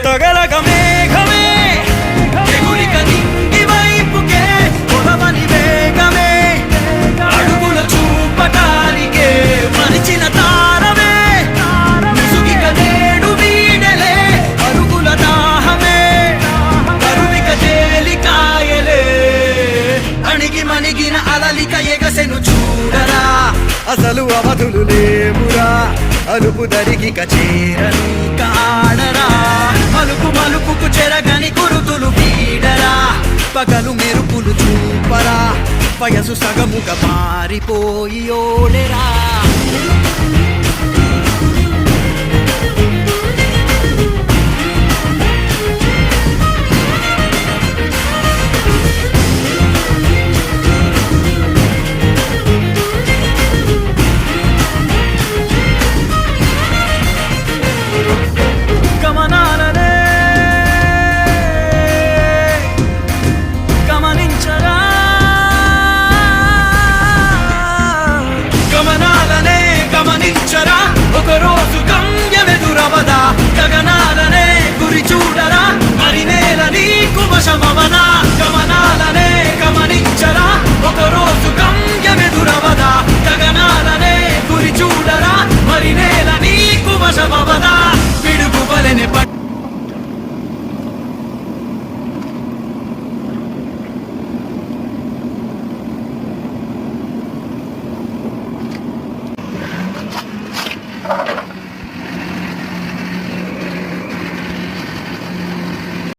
తగలగ మేఘమే ఎగురిక నింగి వైపుకే పొలవని వేగమే అడుగుల చూపటానికే మరిచిన తారమే ముసుగిక నేడు వీడలే అరుగుల దాహమే కరువిక తేలికాయలే అణిగి మణిగిన అలలిక ఎగసెను చూడరా అసలు అవధులు లేవురా అలుపు దరికి చేరని కాడరా మలుపు మలుపుకు చెరగని గురుతులు వీడరా పగలు మెరుపులు చూపరా వయసు సగముగా మారిపోయి ఓడెరా